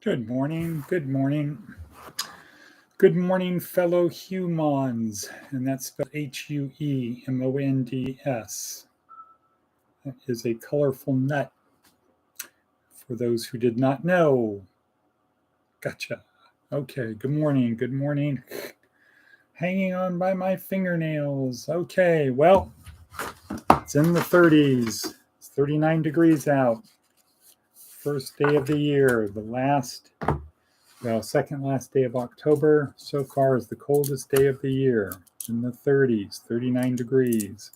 Good morning. Good morning. Good morning, fellow humans. And that's spelled Huemonds. That is a colorful nut for those who did not know. Gotcha. Okay. Good morning. Good morning. Hanging on by my fingernails. Okay. Well, it's in the 30s. It's 39 degrees out. First day of the year. Second last day of October so far is the coldest day of the year, in the 30s, 39 degrees.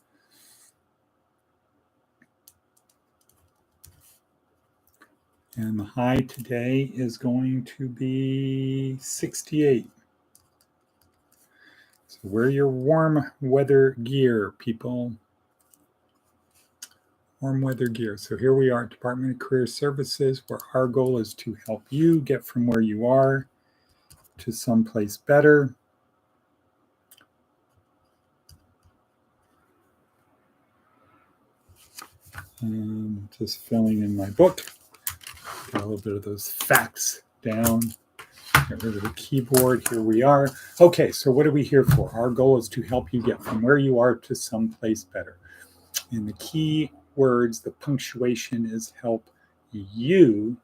And the high today is going to be 68. So wear your warm weather gear, people. Warm weather gear. So here we are at Department of Career Services, where our goal is to help you get from where you are to someplace better. Just filling in my book. Got a little bit of those facts down. Get rid of the keyboard. Here we are. Okay, so what are we here for? Our goal is to help you get from where you are to someplace better. And the key words, the punctuation is help you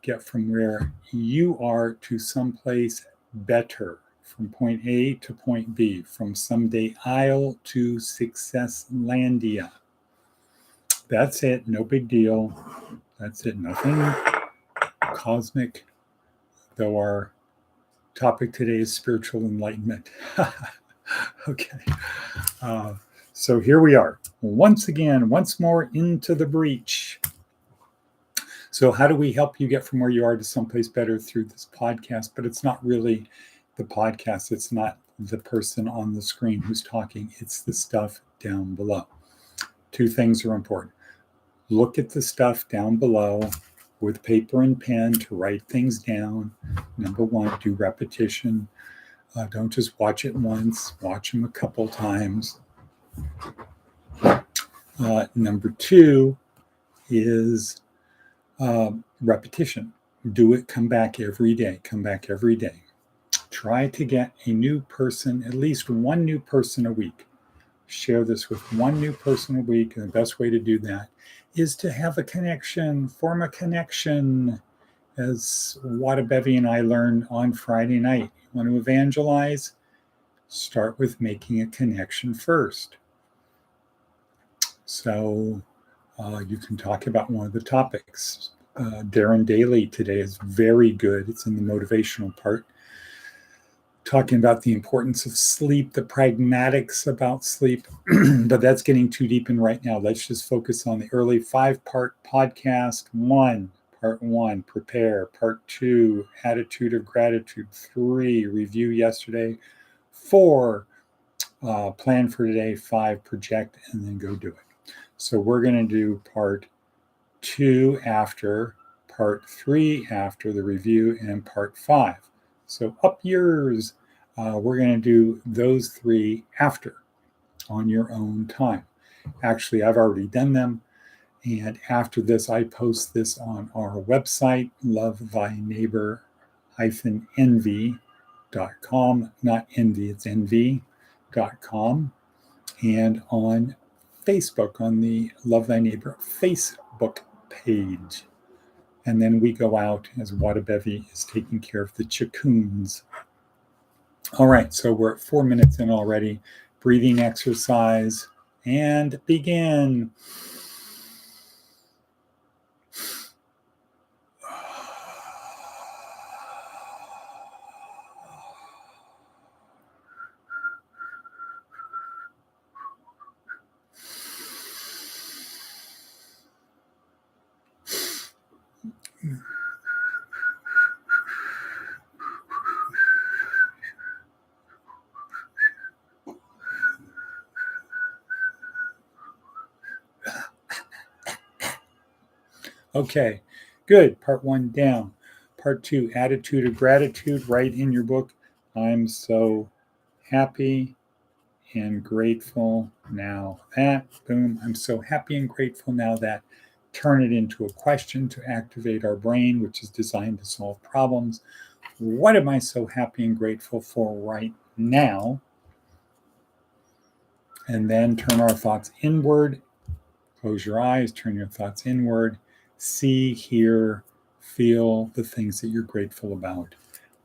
get from where you are to someplace better. From point A to point B. From someday Isle to Successlandia. That's it. No big deal. That's it. Nothing cosmic, though our topic today is spiritual enlightenment. Okay. So here we are. Once more into the breach. So how do we help you get from where you are to someplace better through this podcast? But it's not really the podcast. It's not the person on the screen who's talking. It's the stuff down below. Two things are important. Look at the stuff down below with paper and pen to write things down. Number one, do repetition. Don't just watch it once, watch them a couple times. Number two is repetition. Do it, come back every day. Try to get a new person, at least one new person a week. Share this with one new person a week. And the best way to do that is to have a connection, form a connection. As Wadabevi and I learned on Friday night, you want to evangelize? Start with making a connection first. So you can talk about one of the topics. Darren Daly today is very good. It's in the motivational part. Talking about the importance of sleep, the pragmatics about sleep, but that's getting too deep in right now. Let's just focus on the early 5-part podcast. Part 1, prepare. Part 2, attitude of gratitude. 3, review yesterday. 4, plan for today. 5, project, and then go do it. So we're going to do part 2 after, part 3 after the review, and part 5. So up yours. We're going to do those 3 after, on your own time. Actually, I've already done them. And after this, I post this on our website, lovethyneighbor-envy.com. Not envy, it's envy.com. And on Facebook, on the Love Thy Neighbor Facebook page. And then we go out as Wadabevi is taking care of the chickoons. All right, so we're at 4 minutes in already. Breathing exercise and begin. Okay, good. Part 1 down. Part 2, attitude of gratitude. Write in your book, I'm so happy and grateful now that. Boom. I'm so happy and grateful now that. turn it into a question to activate our brain, which is designed to solve problems. What am I so happy and grateful for right now? And then turn our thoughts inward. Close your eyes, turn your thoughts inward. See, hear, feel the things that you're grateful about.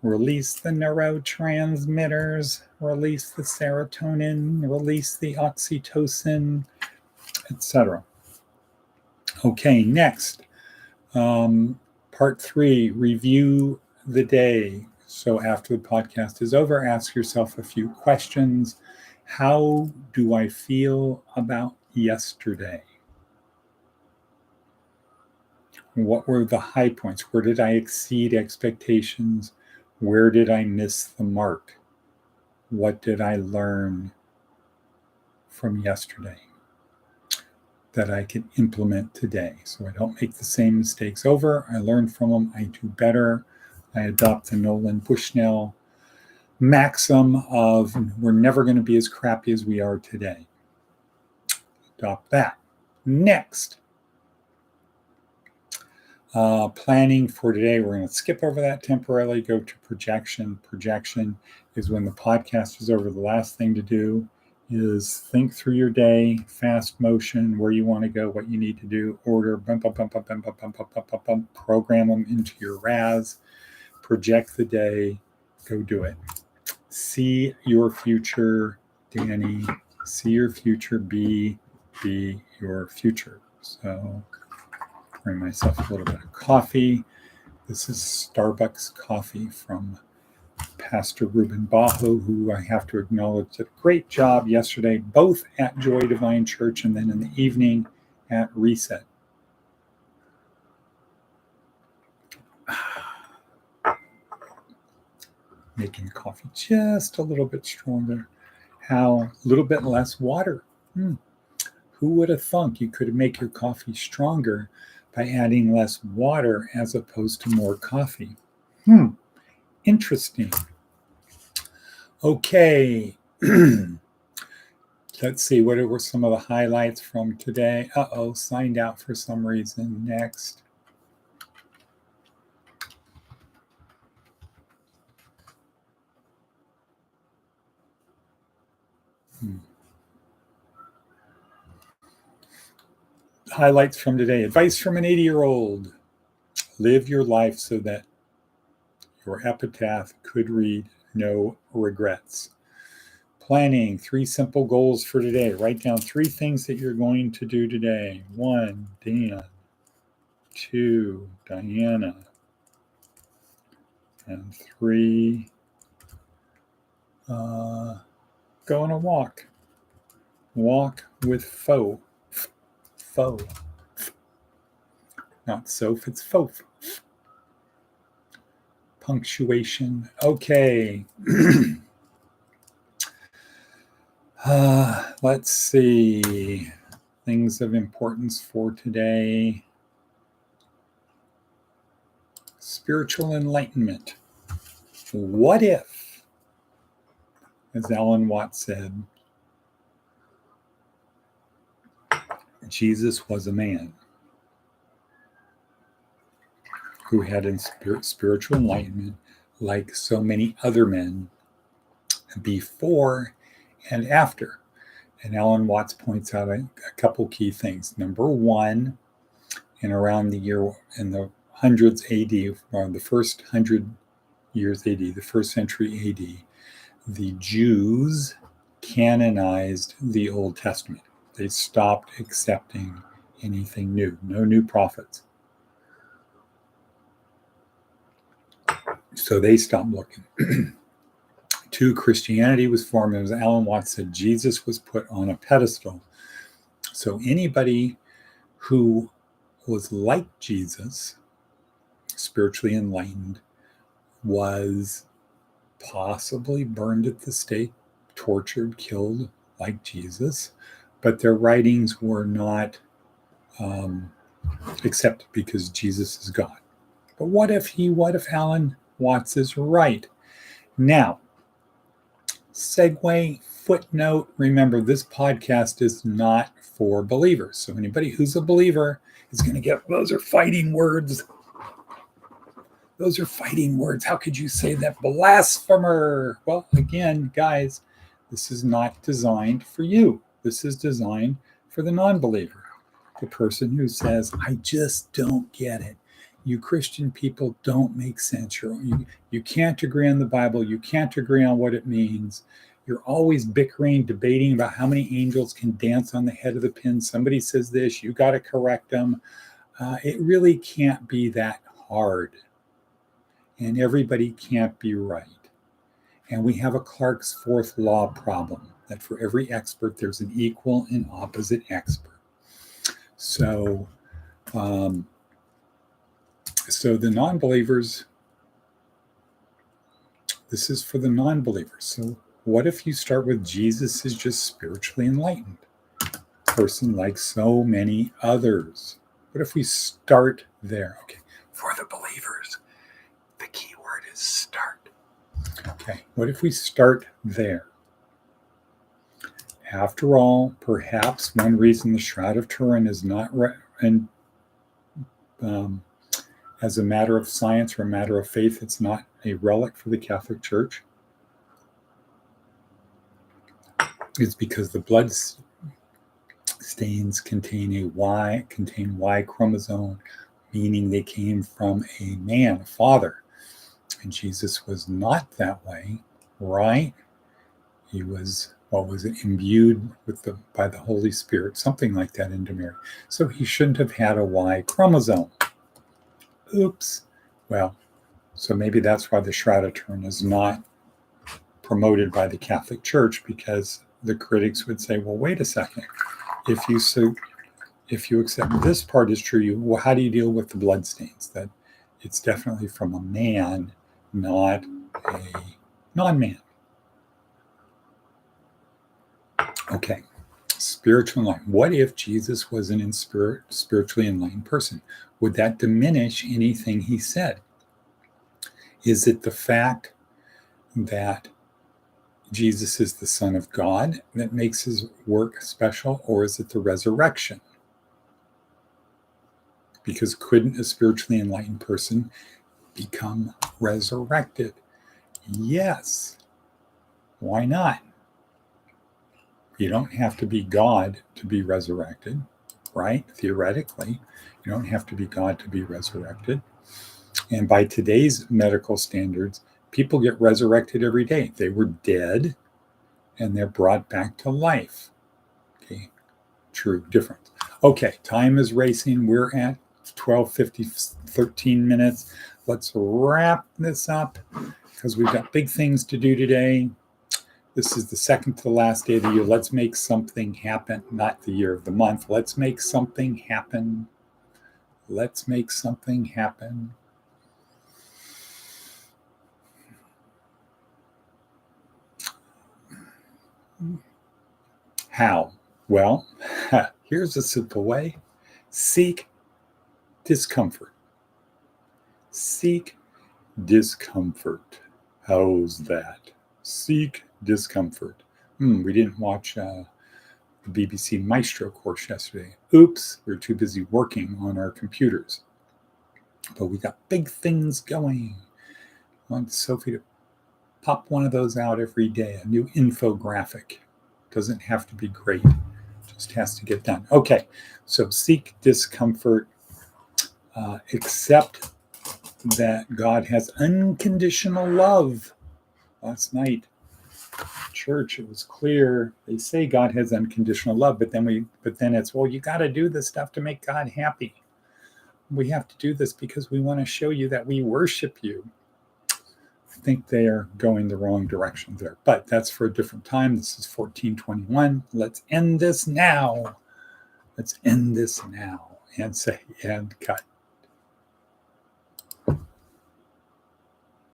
Release the neurotransmitters, release the serotonin, release the oxytocin, etc. Okay, next, part 3, review the day. So after the podcast is over, ask yourself a few questions. How do I feel about yesterday? What were the high points? Where did I exceed expectations? Where did I miss the mark? What did I learn from yesterday that I can implement today so I don't make the same mistakes over? I learn from them. I do better. I adopt the Nolan Bushnell maxim of we're never going to be as crappy as we are today. Adopt that. Next, planning for today. We're going to skip over that temporarily, go to projection. Projection is when the podcast is over. The last thing to do is think through your day, fast motion, where you want to go, what you need to do, order, program them into your RAS, project the day, go do it. See your future, Danny. See your future, be your future. So bring myself a little bit of coffee. This is Starbucks coffee from Pastor Ruben Bajo, who I have to acknowledge did a great job yesterday, both at Joy Divine Church and then in the evening at Reset. Making coffee just a little bit stronger. How a little bit less water. Who would have thunk you could make your coffee stronger by adding less water as opposed to more coffee? Interesting. Okay. Let's see, what were some of the highlights from today? Signed out for some reason. Next. Highlights from today. Advice from an 80-year-old. Live your life so that your epitaph could read no regrets. Planning, 3 simple goals for today. Write down 3 things that you're going to do today. 1, Dan. 2, Diana. And 3, go on a walk. Walk with faux. Faux. Not Soph, it's faux. Punctuation. Okay. Let's see. Things of importance for today. Spiritual enlightenment. What if, as Alan Watts said, Jesus was a man who had spiritual enlightenment like so many other men before and after. And Alan Watts points out a couple key things. Number 1, in around the year in the hundreds AD, or the first 100 years AD, the first century AD, the Jews canonized the Old Testament. They stopped accepting anything new, no new prophets. So they stopped looking. 2, Christianity was formed. As Alan Watts said, Jesus was put on a pedestal. So anybody who was like Jesus, spiritually enlightened, was possibly burned at the stake, tortured, killed like Jesus, but their writings were not accepted because Jesus is God. But what if Alan Watts is right? Now, segue footnote, remember this podcast is not for believers. So anybody who's a believer is going to get, those are fighting words. Those are fighting words. How could you say that? Blasphemer. Well, again, guys, this is not designed for you. This is designed for the non-believer, the person who says, I just don't get it. You Christian people don't make sense. You can't agree on the Bible. You can't agree on what it means. You're always bickering, debating about how many angels can dance on the head of the pin. Somebody says this, you got to correct them. It really can't be that hard. And everybody can't be right. And we have a Clarke's fourth law problem, that for every expert, there's an equal and opposite expert. So the non-believers, this is for the non-believers. So what if you start with Jesus is just spiritually enlightened, person like so many others? What if we start there? Okay, for the believers, the key word is start. Okay, what if we start there? After all, perhaps one reason the Shroud of Turin is not as a matter of science or a matter of faith, it's not a relic for the Catholic Church, is because the blood stains contain Y chromosome, meaning they came from a man, a father. And Jesus was not that way, right? He was, imbued by the Holy Spirit, something like that into Mary. So he shouldn't have had a Y chromosome. Oops. Well, so maybe that's why the Shroud of Turin is not promoted by the Catholic Church, because the critics would say, well, wait a second. If you accept this part is true, well, how do you deal with the bloodstains? That it's definitely from a man, not a non-man. Okay, spiritual enlightenment. What if Jesus wasn't a spiritually enlightened person? Would that diminish anything he said? Is it the fact that Jesus is the Son of God that makes his work special, or is it the resurrection? Because couldn't a spiritually enlightened person become resurrected? Yes. Why not? You don't have to be God to be resurrected, right? Theoretically, you don't have to be God to be resurrected. And by today's medical standards, people get resurrected every day. They were dead and they're brought back to life. Okay, true difference. Okay, time is racing. We're at 12:50, 13 minutes. Let's wrap this up because we've got big things to do today. This is the second to the last day of the year. Let's make something happen, not the year of the month. Let's make something happen. Let's make something happen. How? Well, here's a simple way. Seek discomfort. Seek discomfort. How's that? Seek discomfort. We didn't watch the BBC Maestro course yesterday. Oops, we were too busy working on our computers. But we got big things going. I want Sophie to pop one of those out every day, a new infographic. Doesn't have to be great, just has to get done. Okay, so seek discomfort. Accept that God has unconditional love. Last night, church, it was clear. They say God has unconditional love, but then it's, well, you got to do this stuff to make God happy. We have to do this because we want to show you that we worship you. I think they are going the wrong direction there, but that's for a different time. This is 1421. Let's end this now. Let's end this now and say, and cut.